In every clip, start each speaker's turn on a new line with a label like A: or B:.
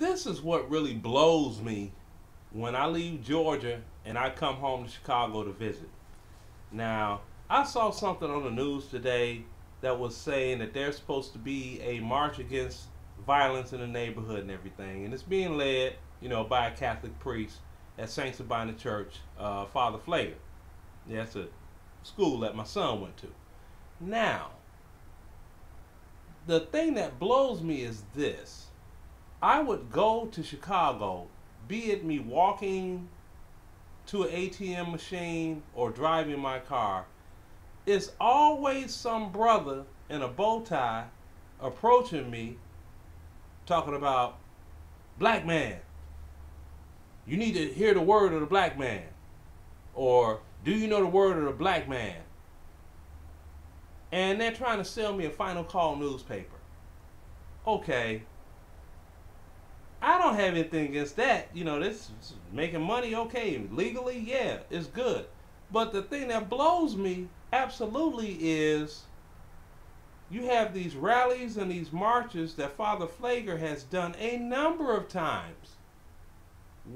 A: This is what really blows me when I leave Georgia and I come home to Chicago to visit. Now, I saw something on the news today that was saying that there's supposed to be a march against violence in the neighborhood and everything, and it's being led, by a Catholic priest at Saint Sabina Church, Father Flager. Yeah, that's a school that my son went to. Now, the thing that blows me is this. I would go to Chicago, be it me walking to an ATM machine or driving my car. It's always some brother in a bow tie approaching me talking about, black man, you need to hear the word of the black man. Or, do you know the word of the black man? And they're trying to sell me a Final Call newspaper. Okay. I don't have anything against that. This is making money, okay. Legally, yeah, it's good. But the thing that blows me absolutely is you have these rallies and these marches that Father Flager has done a number of times.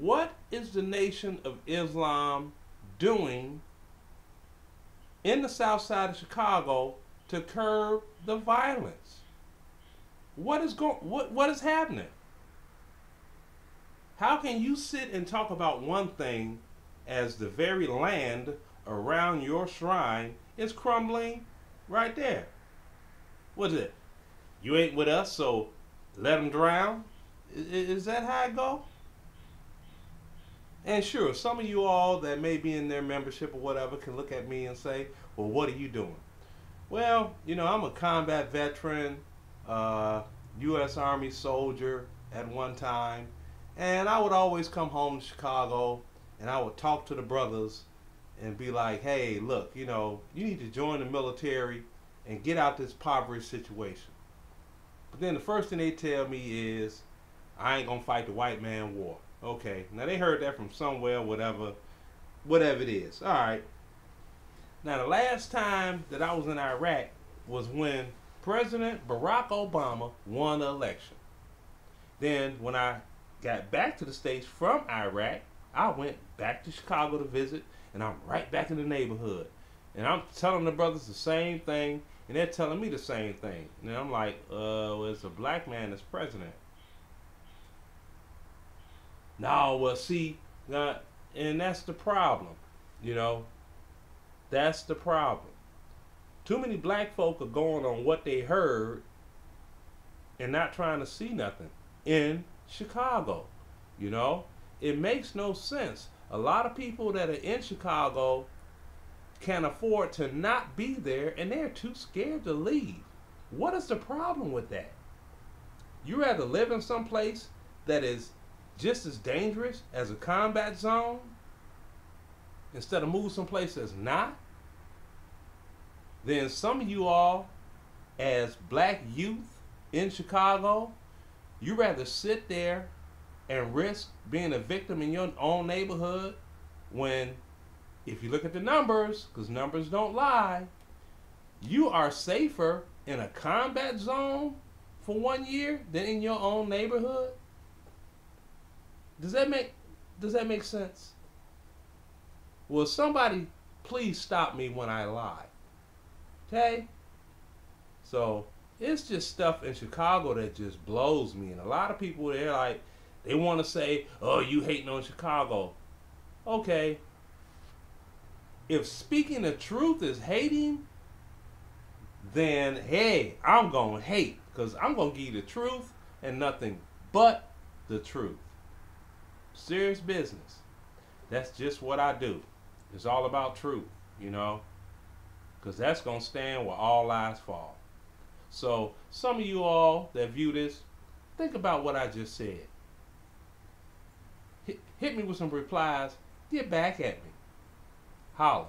A: What is the Nation of Islam doing in the south side of Chicago to curb the violence? What is happening? How can you sit and talk about one thing as the very land around your shrine is crumbling right there? What is it? You ain't with us, so let them drown? Is that how it go? And sure, some of you all that may be in their membership or whatever can look at me and say, well, what are you doing? Well, I'm a combat veteran, U.S. Army soldier at one time. And I would always come home to Chicago and I would talk to the brothers and be like, hey, look, you need to join the military and get out this poverty situation. But then the first thing they tell me is, I ain't gonna fight the white man war. Okay, now they heard that from somewhere, whatever it is. All right. Now the last time that I was in Iraq was when President Barack Obama won the election. Then when I got back to the States from Iraq, I went back to Chicago to visit, and I'm right back in the neighborhood. And I'm telling the brothers the same thing, and they're telling me the same thing. And I'm like, well, it's a black man that's president. No, well, see, and that's the problem, That's the problem. Too many black folk are going on what they heard and not trying to see nothing in Chicago. It makes no sense. A lot of people that are in Chicago can afford to not be there, and they're too scared to leave. What is the problem with that? You rather live in some place that is just as dangerous as a combat zone instead of move someplace that's not? Then some of you all, as black youth in Chicago, you rather sit there and risk being a victim in your own neighborhood when, if you look at the numbers, because numbers don't lie, you are safer in a combat zone for 1 year than in your own neighborhood? Does that make sense? Will somebody please stop me when I lie? Okay? So it's just stuff in Chicago that just blows me. And a lot of people, they're like, they want to say, oh, you hating on Chicago. Okay. If speaking the truth is hating, then, hey, I'm going to hate. Because I'm going to give you the truth and nothing but the truth. Serious business. That's just what I do. It's all about truth, because that's going to stand where all lies fall. So some of you all that view this, think about what I just said. Hit me with some replies. Get back at me. Holla.